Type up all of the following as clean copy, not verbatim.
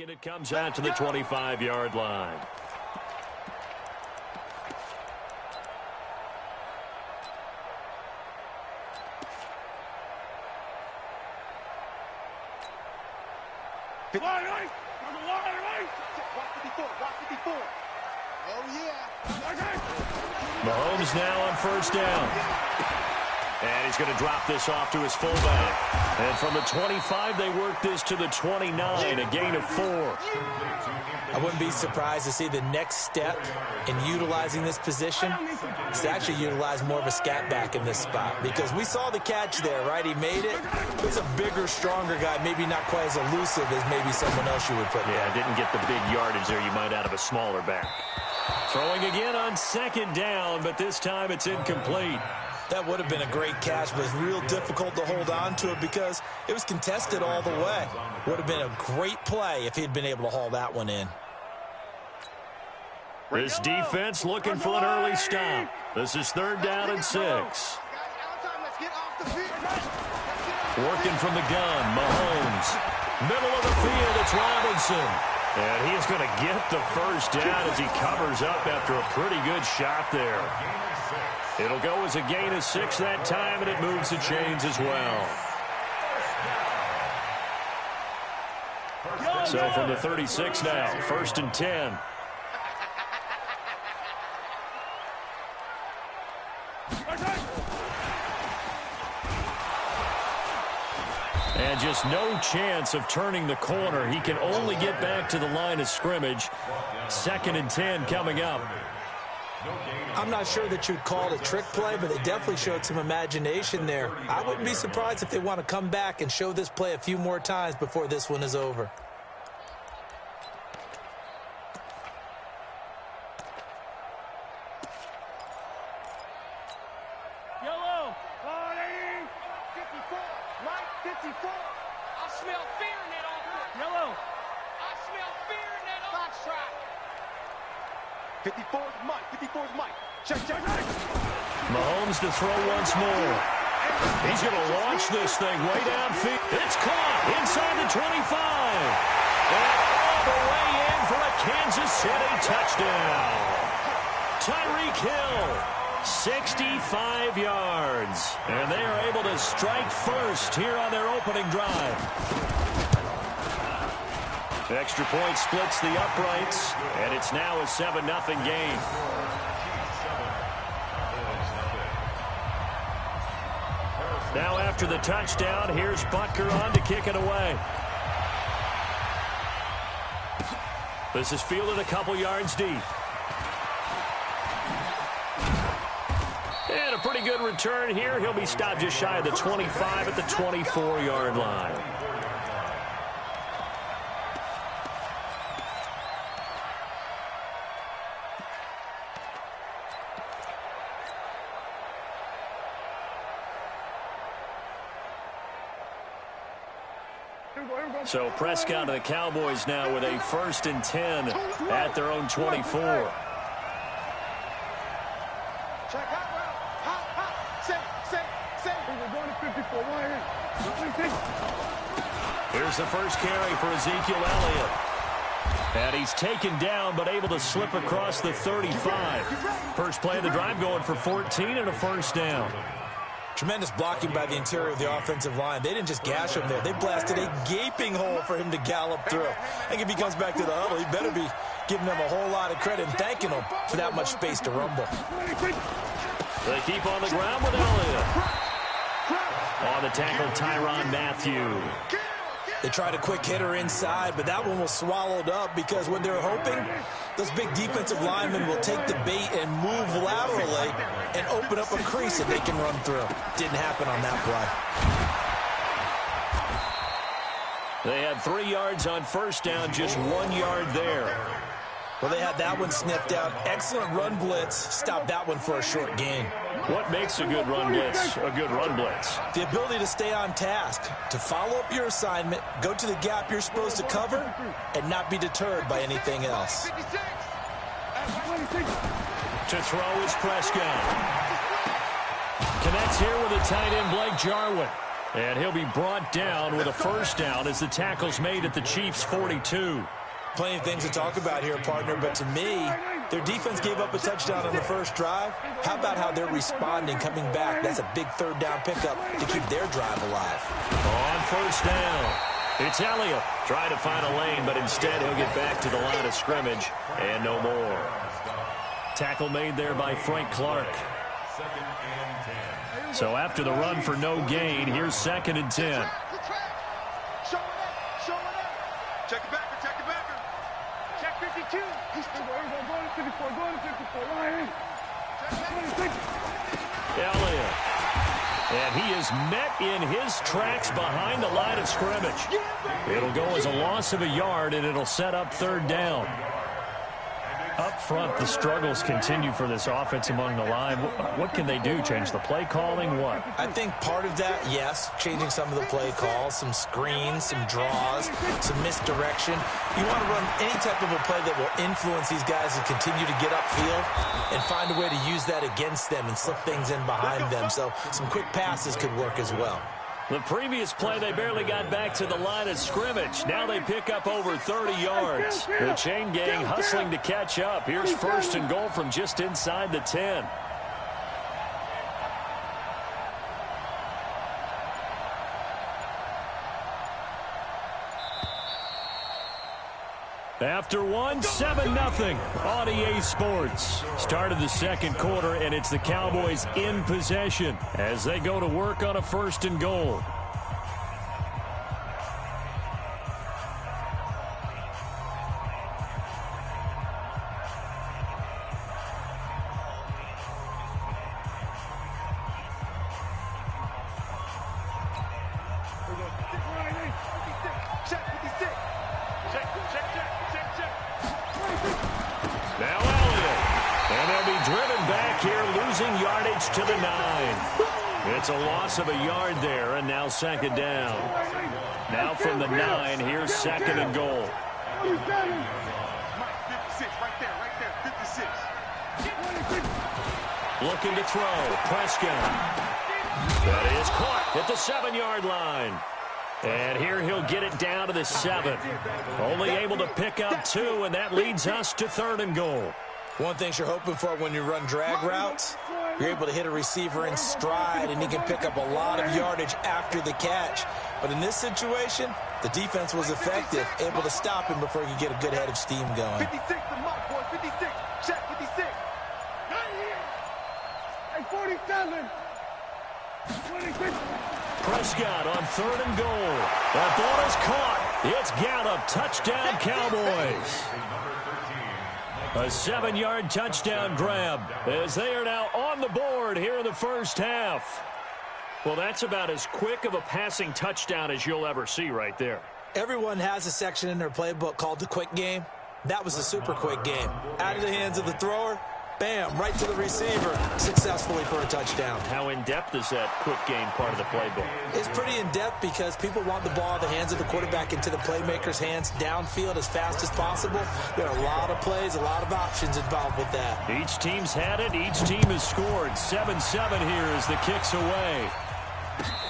And it comes out to the 25-yard line. Mahomes now on first down. And he's going to drop this off to his fullback. And from the 25, they work this to the 29, a gain of 4. I wouldn't be surprised to see the next step in utilizing this position is to actually utilize more of a scat back in this spot. Because we saw the catch there, right? He made it. He's a bigger, stronger guy, maybe not quite as elusive as maybe someone else you would put there. Yeah, didn't get the big yardage there you might out of a smaller back. Throwing again on second down, but this time it's incomplete. That would have been a great catch, but it's real difficult to hold on to it because it was contested all the way. Would have been a great play if he'd been able to haul that one in. This defense looking for an early stop. This is 3rd down and 6. Working from the gun, Mahomes. Middle of the field, it's Robinson. And he is going to get the first down as he covers up after a pretty good shot there. It'll go as a gain of 6 that time, and it moves the chains as well. So from the 36 now, 1st and 10. And just no chance of turning the corner. He can only get back to the line of scrimmage. 2nd and 10 coming up. I'm not sure that you'd call it a trick play, but they definitely showed some imagination there. I wouldn't be surprised if they want to come back and show this play a few more times before this one is over. Yellow, 54, right 54. I smell fear in that offense. Yellow. I smell fear in that offense. Foxtrot. 54 is Mike. 54 is Mike. Check. Mahomes to throw once more. He's going to launch this thing way downfield. It's caught inside the 25. And all the way in for a Kansas City touchdown. Tyreek Hill, 65 yards. And they are able to strike first here on their opening drive. Extra point splits the uprights, and it's now a 7-0 game. Now after the touchdown, here's Butker on to kick it away. This is fielded a couple yards deep. And a pretty good return here. He'll be stopped just shy of the 25 at the 24-yard line. So Prescott and the Cowboys now with a 1st and 10 at their own 24. Here's the first carry for Ezekiel Elliott. And he's taken down but able to slip across the 35. First play of the drive going for 14 and a first down. Tremendous blocking by the interior of the offensive line. They didn't just gash him there. They blasted a gaping hole for him to gallop through. I think if he comes back to the huddle, he better be giving them a whole lot of credit and thanking them for that much space to rumble. They keep on the ground with Elliott. On the tackle, Tyrann Mathieu. They tried a quick hitter inside, but that one was swallowed up because when they're hoping, those big defensive linemen will take the bait and move laterally and open up a crease that they can run through. Didn't happen on that play. They had 3 yards on first down, just 1 yard there. Well, they had that one sniffed out. Excellent run blitz. Stopped that one for a short gain. What makes a good run blitz a good run blitz? The ability to stay on task, to follow up your assignment, go to the gap you're supposed to cover, and not be deterred by anything else. To throw is Prescott. Connects here with a tight end, Blake Jarwin. And he'll be brought down with a first down as the tackle's made at the Chiefs' 42. Plenty of things to talk about here, partner, but to me, their defense gave up a touchdown on the first drive. How about how they're responding, coming back? That's a big third down pickup to keep their drive alive. On first down, it's Elliott trying to find a lane, but instead he'll get back to the line of scrimmage and no more. Tackle made there by Frank Clark. So after the run for no gain, here's 2nd and 10. Show it up. Check it backer, check it backer. Check 52. Go to 54, go to 54. Ryan. Elliott. And he is met in his tracks behind the line of scrimmage. It'll go as a loss of a yard, and it'll set up 3rd down. Up front, the struggles continue for this offense among the line. What can they do? Change the play calling? What? I think part of that, yes, changing some of the play calls, some screens, some draws, some misdirection. You want to run any type of a play that will influence these guys to continue to get upfield and find a way to use that against them and slip things in behind them. So some quick passes could work as well. The previous play, they barely got back to the line of scrimmage. Now they pick up over 30 yards. The chain gang hustling to catch up. Here's 1st and goal from just inside the 10. After one, 7-0 on EA Sports. Start of the 2nd quarter, and it's the Cowboys in possession as they go to work on a 1st and goal. Now Elliott. And they'll be driven back here, losing yardage to the 9. It's a loss of a yard there, and now 2nd down. Now from the 9, here's 2nd and goal. 56, right there, 56. Looking to throw. Prescott. That is caught at the 7-yard line. And here he'll get it down to the 7. Only able to pick up 2, and that leads us to 3rd and goal. One thing you're hoping for when you run drag routes, you're able to hit a receiver in stride, and he can pick up a lot of yardage after the catch. But in this situation, the defense was effective, able to stop him before he could get a good head of steam going. 56, the mark, boy, 56. Check 56. Right here. And 47. 26. Prescott on 3rd and goal. That ball is caught. It's Gallup. Touchdown, Cowboys. A 7-yard touchdown grab as they are now on the board here in the first half. Well, that's about as quick of a passing touchdown as you'll ever see right there. Everyone has a section in their playbook called the quick game. That was a super quick game. Out of the hands of the thrower, bam, right to the receiver, successfully for a touchdown. How in-depth is that quick game part of the playbook? It's pretty in-depth because people want the ball in the hands of the quarterback into the playmaker's hands downfield as fast as possible. There are a lot of plays, a lot of options involved with that. Each team's had it. Each team has scored. 7-7 here as the kick's away.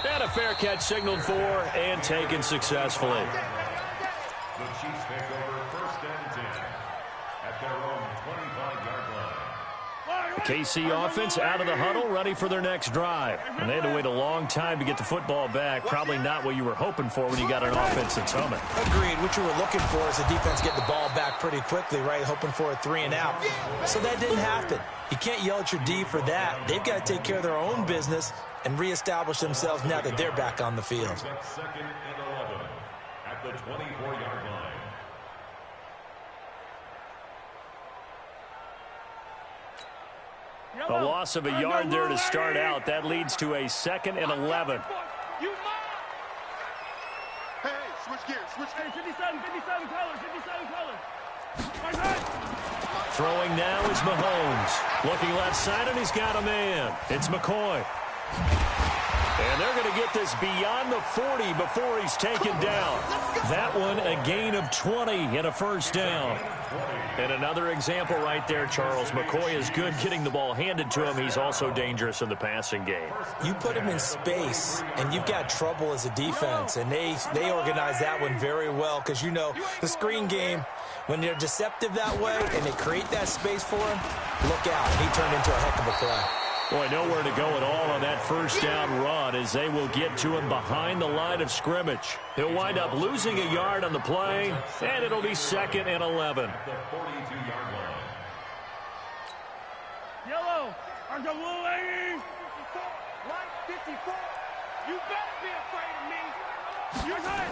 And a fair catch signaled for and taken successfully. The Chiefs take over 1st and 10 at their own 25-yard line. The KC offense out of the huddle, ready for their next drive. And they had to wait a long time to get the football back. Probably not what you were hoping for when you got an offense that's humming. Agreed. What you were looking for is the defense getting the ball back pretty quickly, right? Hoping for a 3-and-out. So that didn't happen. You can't yell at your D for that. They've got to take care of their own business and reestablish themselves now that they're back on the field. 2nd and 11 at the 24-yard line. A loss of a yard there to start out. That leads to a 2nd and 11. Hey, switch gears, switch gears. 57 colors. Throwing now is Mahomes. Looking left side, and he's got a man. It's McCoy. And they're going to get this beyond the 40 before he's taken down. That one, a gain of 20 and a first down. And another example right there, Charles. McCoy is good getting the ball handed to him. He's also dangerous in the passing game. You put him in space, and you've got trouble as a defense. And they organize that one very well because, you know, the screen game, when they're deceptive that way and they create that space for him, look out. He turned into a heck of a play. Boy, nowhere to go at all on that first down run as they will get to him behind the line of scrimmage. He'll wind up losing a yard on the play, and it'll be 2nd and 11. The 42-yard line. Yellow, on the blue lady. 54, right 54. You better be afraid of me. You're good.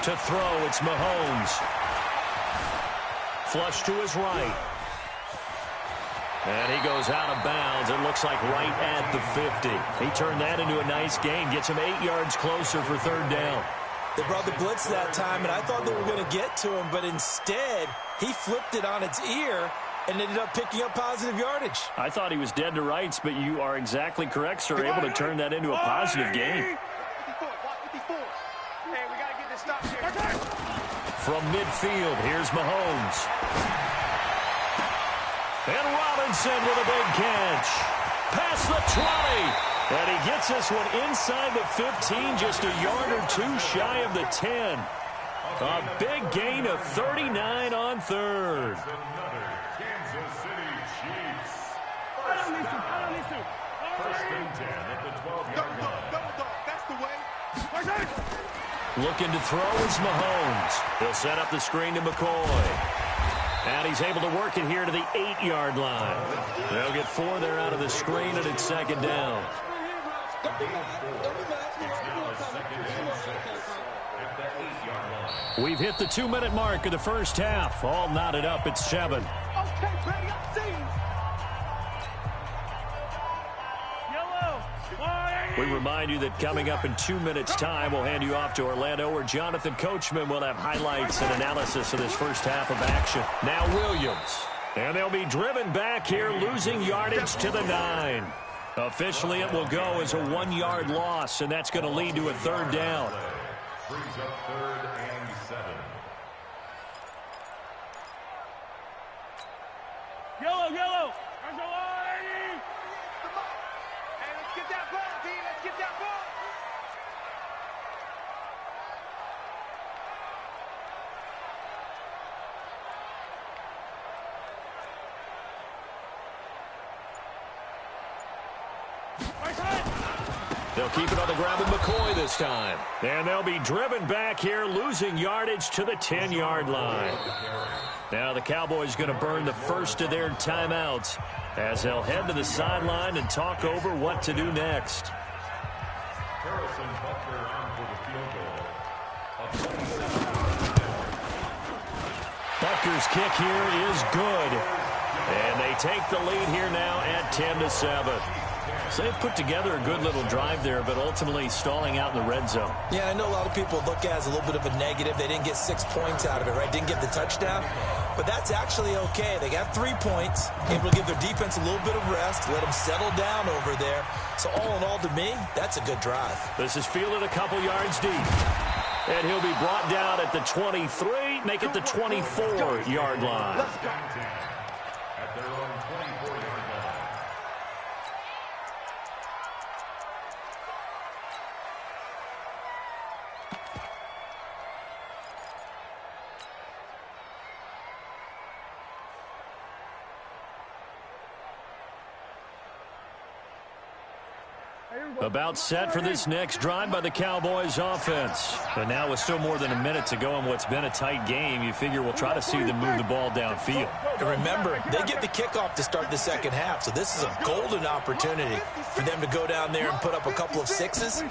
To throw, it's Mahomes. Flush to his right. And he goes out of bounds. It looks like right at the 50. He turned that into a nice gain. Gets him 8 yards closer for 3rd down. They brought the blitz that time, and I thought they were going to get to him, but instead, he flipped it on its ear and ended up picking up positive yardage. I thought he was dead to rights, but you are exactly correct, sir. Able to turn that into a positive gain. 54, block 54. Hey, we got to get this stop here. From midfield, here's Mahomes. And Robinson with a big catch. Past the 20. And he gets this one inside the 15, just a yard or two shy of the 10. A big gain of 39 on 3rd. Another Kansas City Chiefs. I don't need to. First and 10 at the 12-yard line. Double dog, that's the way. Looking to throw is Mahomes. He'll set up the screen to McCoy. And he's able to work it here to the 8-yard line. They'll get 4 there out of the screen, and it's 2nd down. We've hit the 2-minute mark of the first half. All knotted up at 7. Okay, ready, I'm seeing. Yellow. We remind you that coming up in 2 minutes' time, we'll hand you off to Orlando, where Jonathan Coachman will have highlights and analysis of this first half of action. Now Williams. And they'll be driven back here, losing yardage to the 9. Officially, it will go as a 1-yard loss, and that's going to lead to a 3rd down. Brings up 3rd and 7. Yellow. There's a lady. Hey, let's get that ball, D. Let's get that ball. They'll keep it on the ground with McCoy this time. And they'll be driven back here, losing yardage to the 10-yard line. Now the Cowboys going to burn the first of their timeouts as they'll head to the sideline and talk over what to do next. Harrison Butler on for the field goal. Butker's kick here is good. And they take the lead here now at 10-7. So they've put together a good little drive there, but ultimately stalling out in the red zone. Yeah, I know a lot of people look at it as a little bit of a negative. They didn't get 6 points out of it, right? Didn't get the touchdown. But that's actually okay. They got 3 points, able to give their defense a little bit of rest, let them settle down over there. So all in all, to me, that's a good drive. This is fielded a couple yards deep. And he'll be brought down at the 23, make it the 24-yard line. At their own 24-yard line. About set for this next drive by the Cowboys offense. But now with still more than a minute to go in what's been a tight game, you figure we'll try to see them move the ball downfield. And remember, they get the kickoff to start the second half, so this is a golden opportunity for them to go down there and put up a couple of 6s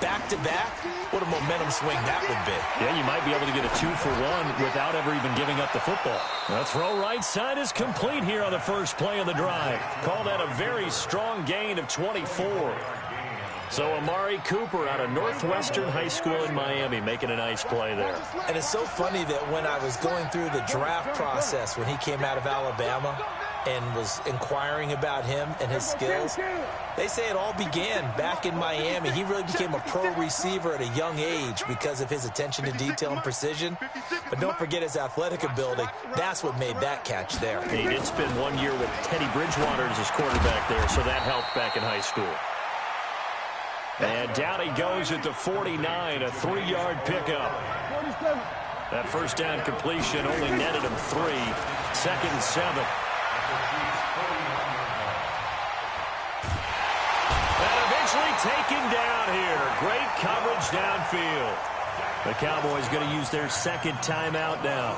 back-to-back. What a momentum swing that would be. Yeah, you might be able to get a 2-for-1 without ever even giving up the football. The throw right side is complete here on the first play of the drive. Call that a very strong gain of 24. So Amari Cooper out of Northwestern High School in Miami making a nice play there. And it's so funny that when I was going through the draft process when he came out of Alabama, and was inquiring about him and his skills. They say it all began back in Miami. He really became a pro receiver at a young age because of his attention to detail and precision. But don't forget his athletic ability. That's what made that catch there. He did spend 1 year with Teddy Bridgewater as his quarterback there, so that helped back in high school. And down he goes at the 49, a 3-yard pickup. That first down completion only netted him 3. 2nd and 7. And eventually taken down here. Great coverage downfield. The Cowboys going to use their 2nd timeout now,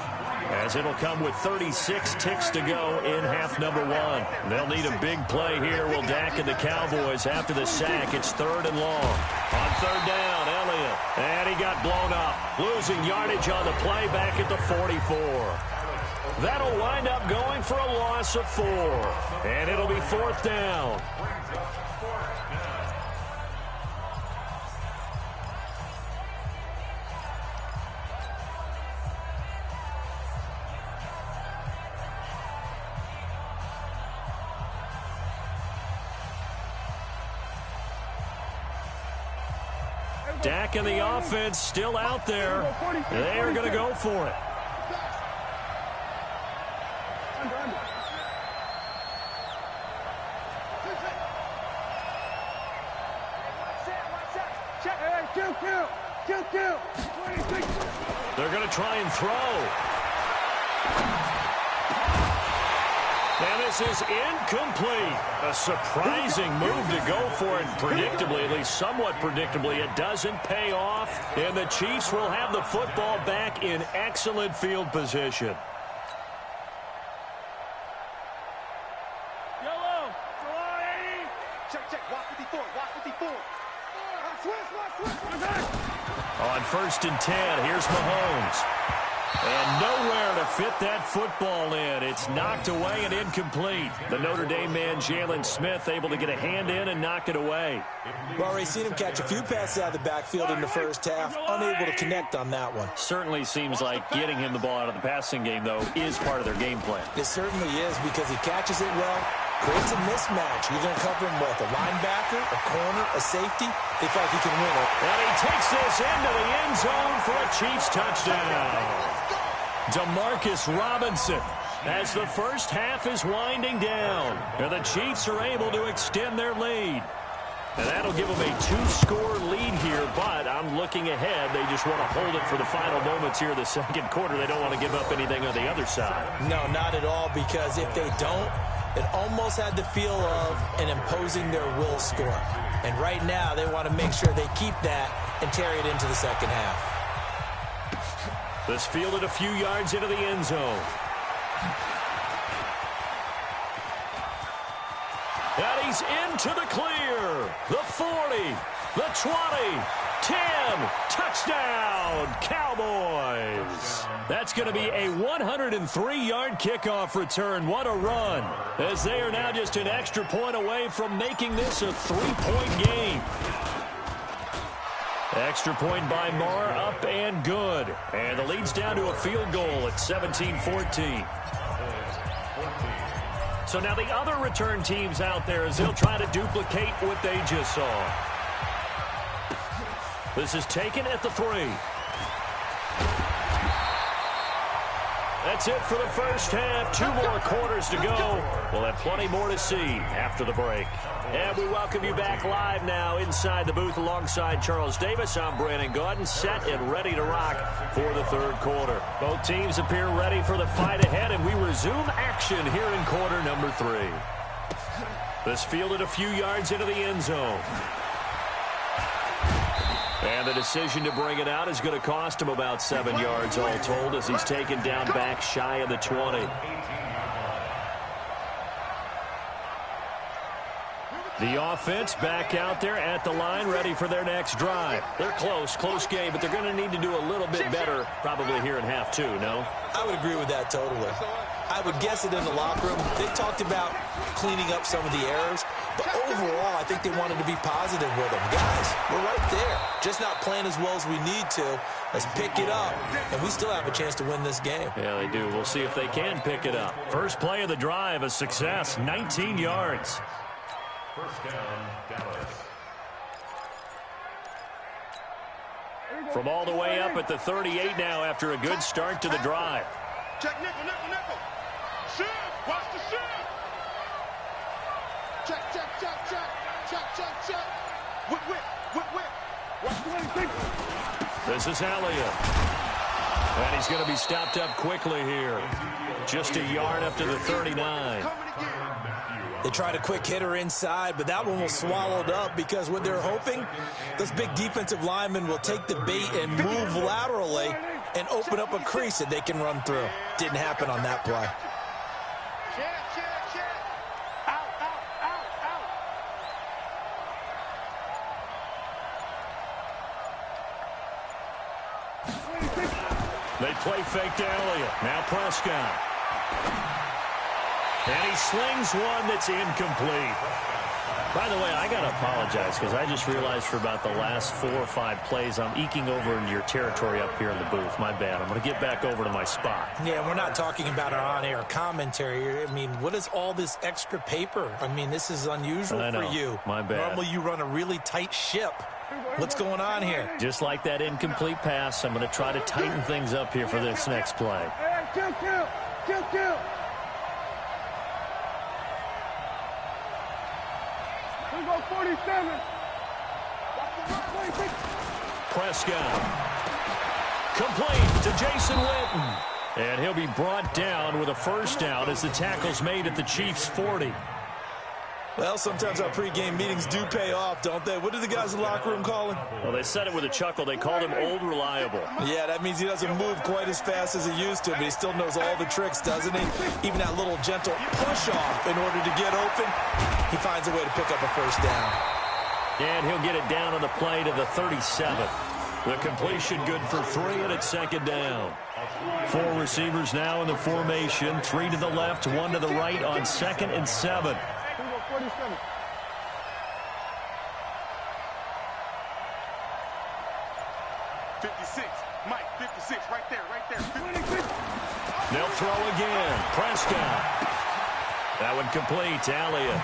as it'll come with 36 ticks to go in half number 1. They'll need a big play here. Will Dak and the Cowboys after the sack. It's 3rd and long. On 3rd down, Elliott. And he got blown up. Losing yardage on the play back at the 44. That'll wind up going for a loss of 4. And it'll be 4th down. Dak and the offense still out there. They are going to go for it. They're going to try and throw. And this is incomplete. A surprising move to go for it predictably, at least somewhat predictably. It doesn't pay off, and the Chiefs will have the football back in excellent field position. Yellow, check, walk 54, walk 54. On 1st and 10, here's Mahomes. And nowhere to fit that football in. It's knocked away and incomplete. The Notre Dame man, Jalen Smith, able to get a hand in and knock it away. We've already seen him catch a few passes out of the backfield in the first half. Unable to connect on that one. Certainly seems like getting him the ball out of the passing game, though, is part of their game plan. It certainly is, because he catches it well, creates a mismatch. You're going to cover him with a linebacker, a corner, a safety. They feel like he can win it. And he takes this into the end zone for a Chiefs touchdown. Demarcus Robinson, as the first half is winding down, and the Chiefs are able to extend their lead. And that'll give them a 2-score lead here, but I'm looking ahead. They just want to hold it for the final moments here of the 2nd quarter. They don't want to give up anything on the other side. No, not at all, because if they don't, it almost had the feel of an imposing their will score. And right now, they want to make sure they keep that and carry it into the 2nd half. This fielded a few yards into the end zone. And he's into the clear. The 40, the 20, 10, touchdown, Cowboys. That's going to be a 103-yard kickoff return. What a run, as they are now just an extra point away from making this a 3-point game. Extra point by Marr, up and good. And the lead's down to a field goal at 17-14. So now the other return teams out there, as they'll try to duplicate what they just saw. This is taken at the 3. That's it for the first half. 2 more quarters to go. We'll have plenty more to see after the break. And we welcome you back live now inside the booth alongside Charles Davis. I'm Brandon Gaudin, set and ready to rock for the 3rd quarter. Both teams appear ready for the fight ahead, and we resume action here in quarter number 3. This fielded a few yards into the end zone. And the decision to bring it out is going to cost him about 7 yards all told, as he's taken down back shy of the 20. The offense back out there at the line, ready for their next drive. They're close game, but they're going to need to do a little bit better probably here in half 2, no? I would agree with that totally. I would guess it in the locker room. They talked about cleaning up some of the errors, but overall, I think they wanted to be positive with them. Guys, we're right there. Just not playing as well as we need to. Let's pick it up, and we still have a chance to win this game. Yeah, they do. We'll see if they can pick it up. First play of the drive, a success, 19 yards. First down, Dallas. From all the way up at the 38 now after a good start to the drive. Check nickel, nickel, nickel. Shift. Watch the shift. Check, check, check, check. Check, check, check. Whip, whip, whip, whip. Watch the 26. This is Elliott. And he's going to be stopped up quickly here. Just a yard up to the 39. They tried a quick hitter inside, but that one was swallowed up because what they're hoping, those big defensive linemen will take the bait and move laterally and open up a crease that they can run through. Didn't happen on that play. Check, check, check. Out, out, out, out. They play fake to Elliott. Now Prescott. And he slings one that's incomplete. By the way, I got to apologize because I just realized for about the last 4 or 5 plays, I'm eking over into your territory up here in the booth. My bad. I'm going to get back over to my spot. Yeah, we're not talking about our on-air commentary. I mean, what is all this extra paper? I mean, this is unusual for you. My bad. Normally you run a really tight ship. What's going on here? Just like that incomplete pass, I'm going to try to tighten things up here for this next play. Hey, kill, kill. Kill, kill. We go 47. Prescott. Complete to Jason Witten. And he'll be brought down with a first down as the tackle's made at the Chiefs' 40. Well, sometimes our pregame meetings do pay off, don't they? What do the guys in the locker room call him? Well, they said it with a chuckle. They called him Old Reliable. Yeah, that means he doesn't move quite as fast as he used to, but he still knows all the tricks, doesn't he? Even that little gentle push-off in order to get open, he finds a way to pick up a first down. And he'll get it down on the play to the 37. The completion good for 3, and it's second down. 4 receivers now in the formation. 3 to the left, 1 to the right on 2nd and 7. 47. Mike, 56, right there, right there. 56. They'll throw again. Prescott. That one complete to Elliott.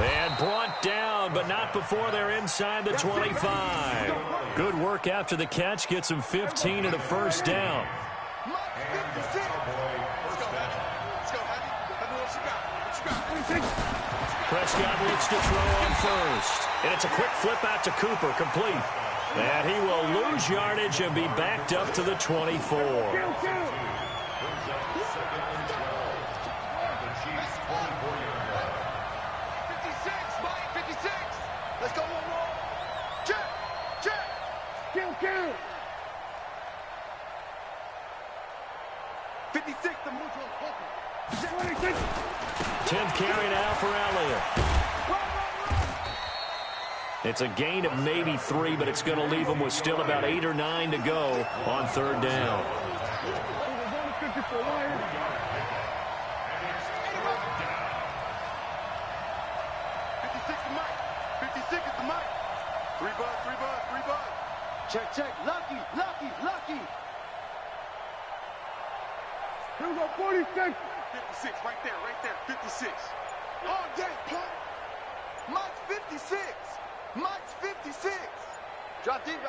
And brought down, but not before they're inside the 25. Good work after the catch. Gets him 15 and a first down. Mike, 56. Prescott looks to throw on first. And it's a quick flip out to Cooper, complete. And he will lose yardage and be backed up to the 24. Let's go, one. Check, check. Kill. 56, the mucho poco. 26. 10th carry now for Elliott. It's a gain of maybe 3, but it's going to leave him with still about 8 or 9 to go on 3rd down. Three bud. Check. Lucky. Here we go, 46. 56, right there. 56. All day, punk. Mike's 56. Drop deep.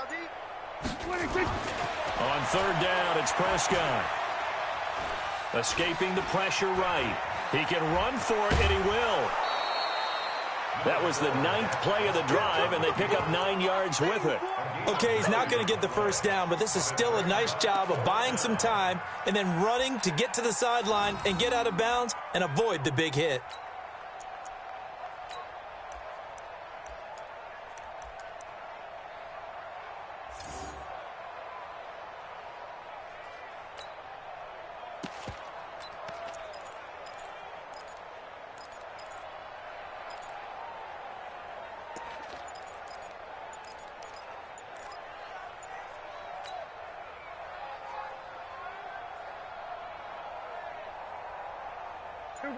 26. On 3rd down, it's Prescott. Escaping the pressure right. He can run for it, and he will. That was the 9th play of the drive, and they pick up 9 yards with it. Okay, he's not going to get the first down, but this is still a nice job of buying some time and then running to get to the sideline and get out of bounds and avoid the big hit.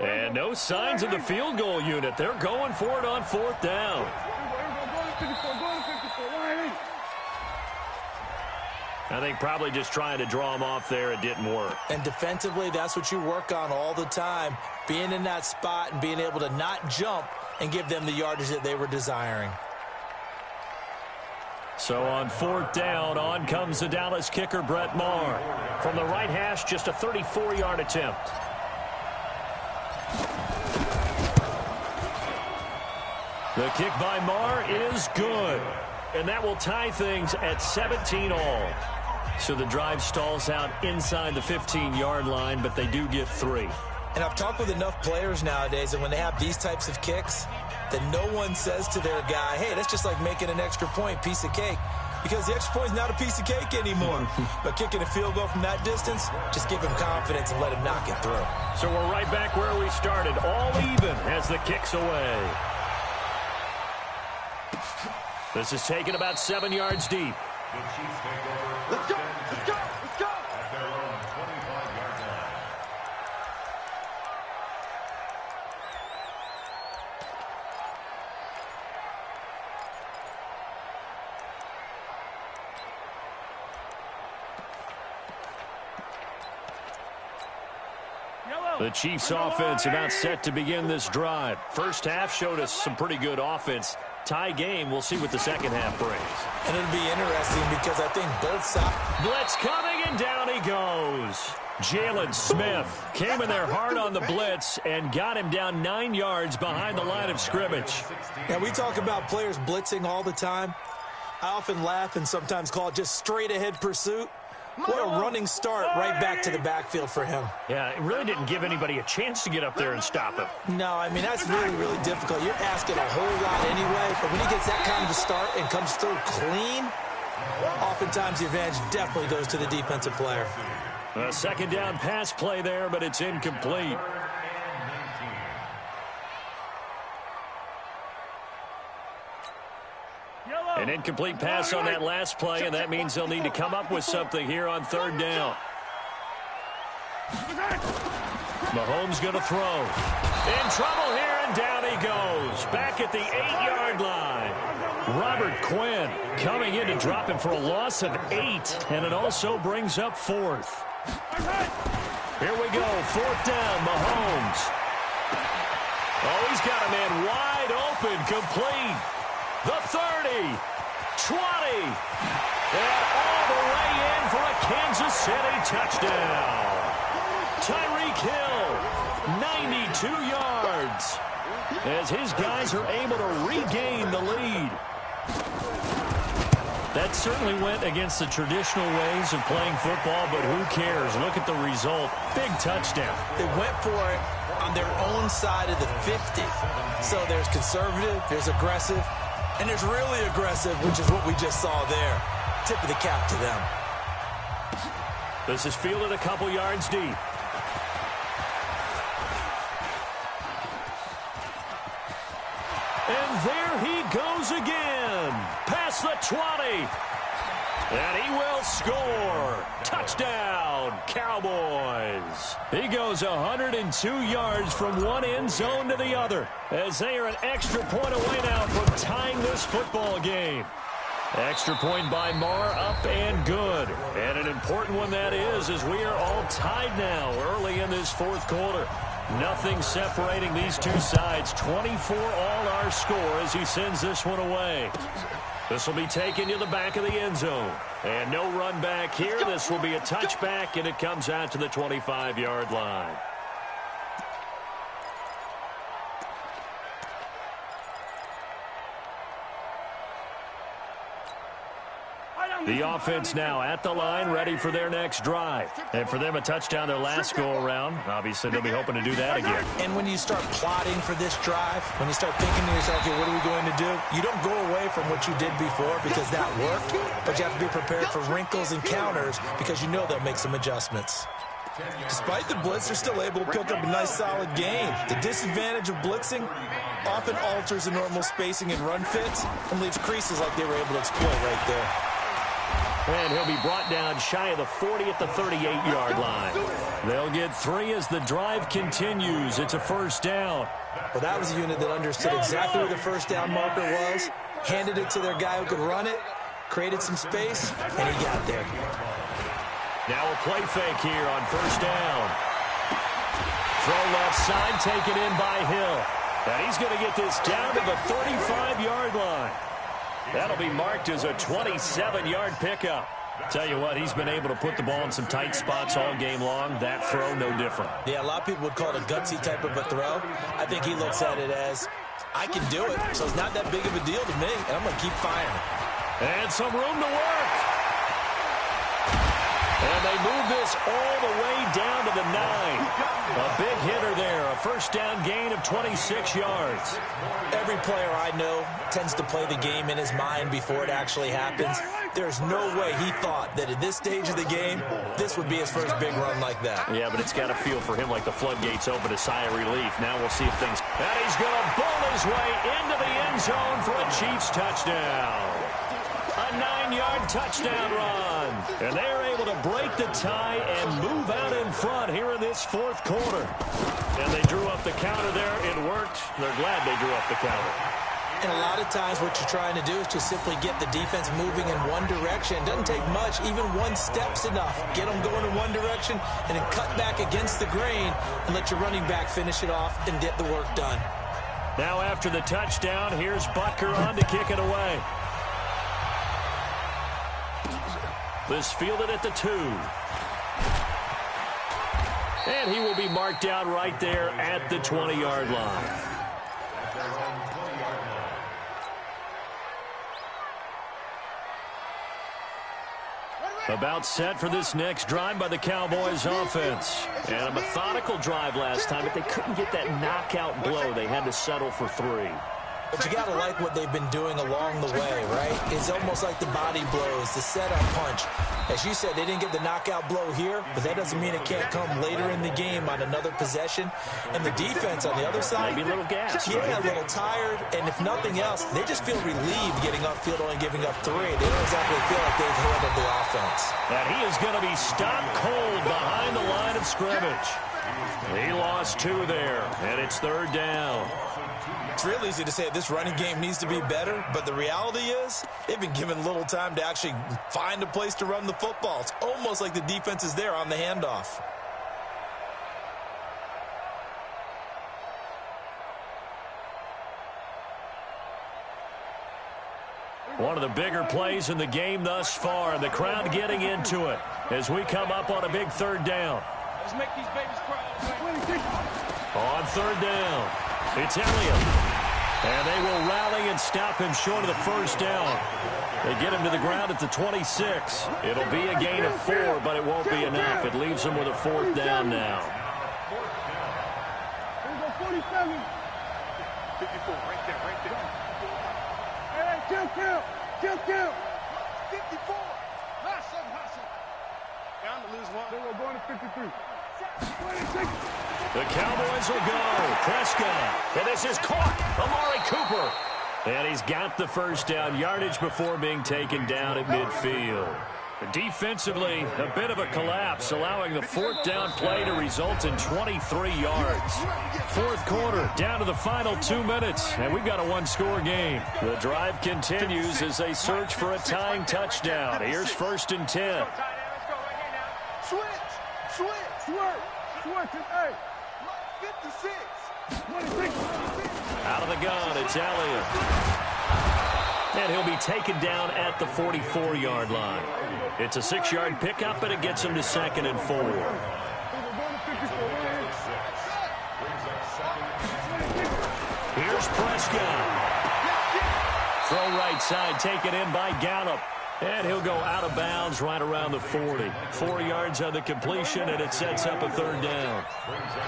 And no signs of the field goal unit. They're going for it on 4th down. I think probably just trying to draw him off there. It didn't work. And defensively, that's what you work on all the time. Being in that spot and being able to not jump and give them the yardage that they were desiring. So on 4th down, on comes the Dallas kicker, Brett Maher. From the right hash, just a 34-yard attempt. The kick by Maher is good. And that will tie things at 17 all. So the drive stalls out inside the 15-yard line, but they do get 3. And I've talked with enough players nowadays, and when they have these types of kicks, that no one says to their guy, hey, that's just like making an extra point, piece of cake. Because the extra point is not a piece of cake anymore. But kicking a field goal from that distance, just give him confidence and let him knock it through. So we're right back where we started, all even as the kick's away. This is taken about 7 yards deep. The Chiefs take over. Let's go! Let's go! Let's go! At their own 25-yard line. The Chiefs offense about set to begin this drive. First half showed us some pretty good offense. Tie game. We'll see what the second half brings. And it'll be interesting because I think both sides. Blitz coming, and down he goes. Jalen Smith came in there hard on the blitz and got him down 9 yards behind the line of scrimmage. Now, we talk about players blitzing all the time. I often laugh and sometimes call it just straight ahead pursuit. What a running start right back to the backfield for him. Yeah, it really didn't give anybody a chance to get up there and stop him. No, I mean, that's really, really difficult. You're asking a whole lot anyway, but when he gets that kind of a start and comes through clean, oftentimes the advantage definitely goes to the defensive player. A second down pass play there, but it's incomplete. An incomplete pass on that last play, and that means they'll need to come up with something here on 3rd down. Mahomes going to throw. In trouble here, and down he goes. Back at the 8-yard line. Robert Quinn coming in to drop him for a loss of 8, and it also brings up 4th. Here we go, 4th down, Mahomes. Oh, he's got a man wide open, complete. The 30, 20, and all the way in for a Kansas City touchdown. Tyreek Hill, 92 yards, as his guys are able to regain the lead. That certainly went against the traditional ways of playing football, but who cares? Look at the result. Big touchdown. They went for it on their own side of the 50. So there's conservative, there's aggressive, and there's really aggressive, which is what we just saw there. Tip of the cap to them. This is fielded a couple yards deep. And there he goes again. Past the 20. And he will score. Touchdown, Cowboys. He goes 102 yards from one end zone to the other, as they are an extra point away now from tying this football game. Extra point by Maher, up and good. And an important one that is, as we are all tied now early in this 4th quarter. Nothing separating these two sides. 24 all our score as he sends this one away. This will be taken to the back of the end zone. And no run back here. This will be a touchback, and it comes out to the 25-yard line. The offense now at the line, ready for their next drive. And for them, a touchdown their last go-around. Obviously, they'll be hoping to do that again. And when you start plotting for this drive, when you start thinking to yourself, okay, what are we going to do? You don't go away from what you did before because that worked, but you have to be prepared for wrinkles and counters because you know they'll make some adjustments. Despite the blitz, they're still able to cook up a nice, solid game. The disadvantage of blitzing often alters the normal spacing and run fits and leaves creases like they were able to exploit right there. And he'll be brought down shy of the 40 at the 38-yard line. They'll get 3 as the drive continues. It's a first down. Well, that was a unit that understood exactly where the first down marker was, handed it to their guy who could run it, created some space, and he got there. Now a play fake here on first down. Throw left side, taken in by Hill. And he's going to get this down to the 35-yard line. That'll be marked as a 27-yard pickup. Tell you what, he's been able to put the ball in some tight spots all game long. That throw, no different. Yeah, a lot of people would call it a gutsy type of a throw. I think he looks at it as, I can do it, so it's not that big of a deal to me, and I'm going to keep firing. And some room to work. And they move this all the way down to the 9. A big hitter there, a first down gain of 26 yards. Every player I know tends to play the game in his mind before it actually happens. There's no way he thought that at this stage of the game, this would be his first big run like that. Yeah, but it's got to feel for him like the floodgates open, a sigh of relief. Now we'll see if things... And he's going to bowl his way into the end zone for a Chiefs touchdown. A 9-yard touchdown run. And they're able to break the tie and move out in front here in this fourth quarter. And they drew up the counter there. It worked. They're glad they drew up the counter. And a lot of times what you're trying to do is just simply get the defense moving in one direction. It doesn't take much. Even one step's enough. Get them going in one direction and then cut back against the grain and let your running back finish it off and get the work done. Now after the touchdown, here's Butker on to kick it away. This fielded at the 2. And he will be marked down right there at the 20-yard line. About set for this next drive by the Cowboys offense. And a methodical drive last time, but they couldn't get that knockout blow. They had to settle for 3. But you got to like what they've been doing along the way, right? It's almost like the body blows, the setup punch. As you said, they didn't get the knockout blow here, but that doesn't mean it can't come later in the game on another possession. And the defense on the other side, maybe a little gas. Yeah, a little tired. And if nothing else, they just feel relieved getting upfield, only giving up 3. They don't exactly feel like they've handled the offense. And he is going to be stopped cold behind the line of scrimmage. He lost 2 there, and it's third down. It's real easy to say this running game needs to be better, but the reality is they've been given little time to actually find a place to run the football. It's almost like the defense is there on the handoff. One of the bigger plays in the game thus far, and the crowd getting into it as we come up on a big third down. Let's make these babies cry. On third down, it's Elliott. And they will rally and stop him short of the first down. They get him to the ground at the 26. It'll be a gain of 4, but it won't be enough. It leaves him with a 4th down now. 47. 54, right there. Hey, kill. 54. Hustle. Down to lose 1. They were going to 53. 26. The Cowboys will go. Prescott. And this is caught. Amari Cooper. And he's got the first down, yardage before being taken down at midfield. Defensively, a bit of a collapse, allowing the 4th down play to result in 23 yards. Fourth quarter, down to the final 2 minutes, and we've got a 1-score game. The drive continues as they search for a tying touchdown. Here's 1st and 10. Switch. Hey. 56. 26. Out of the gun, it's Elliott. And he'll be taken down at the 44-yard line. It's a 6-yard pickup, and it gets him to 2nd and 4. Here's Prescott. Throw right side, taken in by Gallup. And he'll go out of bounds right around the 40. 4 yards on the completion, and it sets up a 3rd down.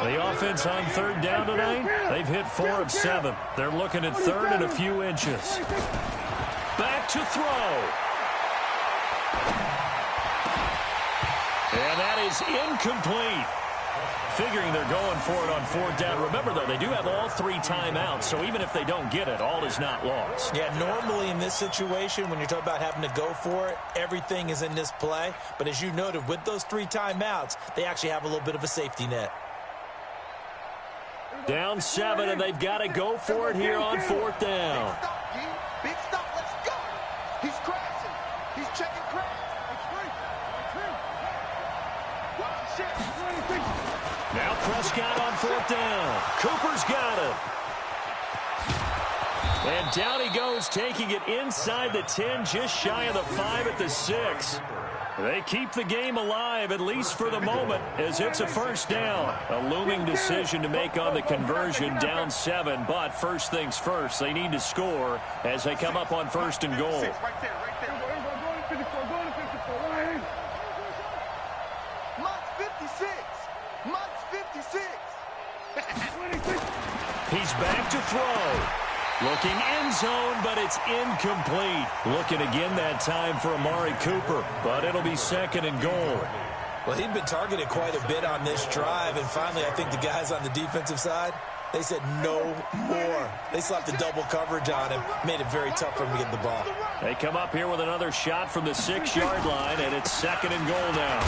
The offense on 3rd down tonight, they've hit 4 of 7. They're looking at 3rd and a few inches. Back to throw. And that is incomplete. figuring they're going for it on 4th down. Remember, though, they do have all 3 timeouts, so even if they don't get it, all is not lost. Yeah, normally in this situation, when you're talking about having to go for it, everything is in this play. But as you noted, with those 3 timeouts, they actually have a little bit of a safety net. Down 7, and they've got to go for it here on 4th down. Big stop, let's go. He's crashing. He's checking crash. Now Prescott on 4th down. Cooper's got it. And down he goes, taking it inside the 10, just shy of the 5 at the 6. They keep the game alive, at least for the moment, as it's a 1st down. A looming decision to make on the conversion, down 7. But first things first, they need to score as they come up on 1st and goal. Right there. Mutt's 56. He's back to throw. Looking end zone, but it's incomplete. Looking again that time for Amari Cooper, but it'll be 2nd and goal. Well, he'd been targeted quite a bit on this drive, and finally I think the guys on the defensive side, they said no more. They slapped the double coverage on him, made it very tough for him to get the ball. They come up here with another shot from the 6-yard line, and it's 2nd and goal now.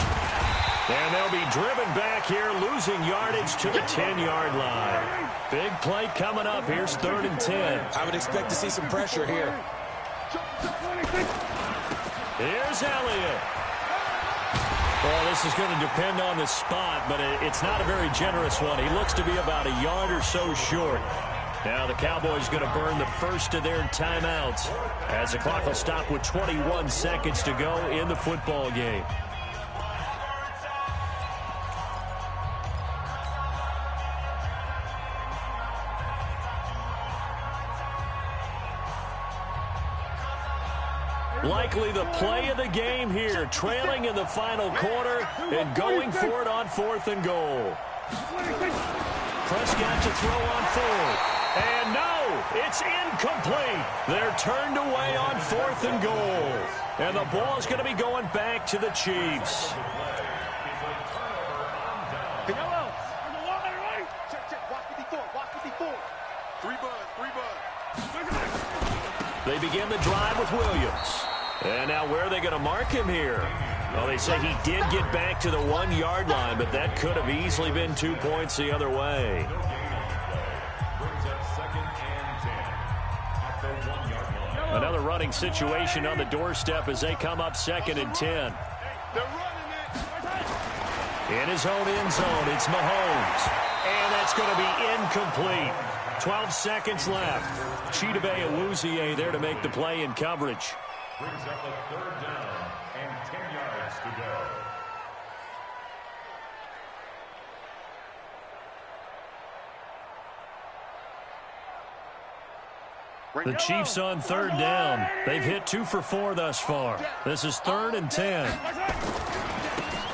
And they'll be driven back here, losing yardage to the 10-yard line. Big play coming up. Here's 3rd and 10. I would expect to see some pressure here. Here's Elliott. Well, this is going to depend on the spot, but it's not a very generous one. He looks to be about a yard or so short. Now the Cowboys going to burn the first of their timeouts as the clock will stop with 21 seconds to go in the football game. Likely the play of the game here, trailing in the final quarter and going for it on 4th and goal. Prescott to throw on 4th. And no, it's incomplete. They're turned away on 4th and goal. And the ball's going to be going back to the Chiefs. They begin the drive with Williams. And now where are they going to mark him here? Well, they say he did get back to the 1-yard line, but that could have easily been 2 points the other way. Another running situation on the doorstep as they come up 2nd and 10. In his own end zone, it's Mahomes. And that's going to be incomplete. 12 seconds left. Chidobe Awuzie there to make the play in coverage. Brings up a 3rd down and 10 yards to go. The Chiefs on 3rd down. They've hit 2 for 4 thus far. This is 3rd and 10.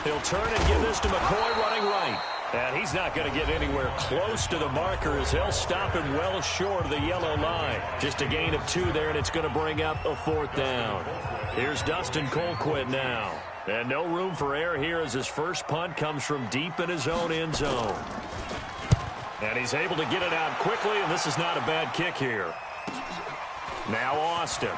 He'll turn and give this to McCoy running right. And he's not going to get anywhere close to the marker as they'll stop him well short of the yellow line. Just a gain of 2 there, and it's going to bring up a 4th down. Here's Dustin Colquitt now. And no room for error here as his first punt comes from deep in his own end zone. And he's able to get it out quickly, and this is not a bad kick here. Now Austin.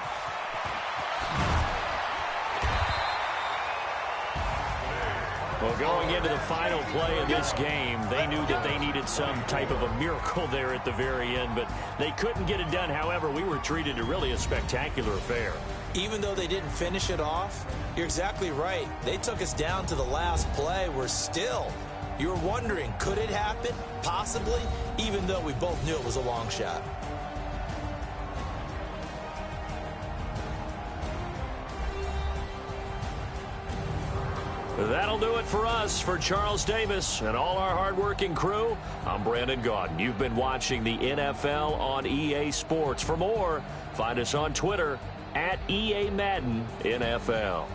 Well, going into the final play of this game, they knew that they needed some type of a miracle there at the very end, but they couldn't get it done. However, we were treated to really a spectacular affair. Even though they didn't finish it off, you're exactly right. They took us down to the last play. We're still, you're wondering, could it happen? Possibly, even though we both knew it was a long shot. That'll do it for us. For Charles Davis and all our hardworking crew, I'm Brandon Gaudin. You've been watching the NFL on EA Sports. For more, find us on Twitter @EA Madden NFL.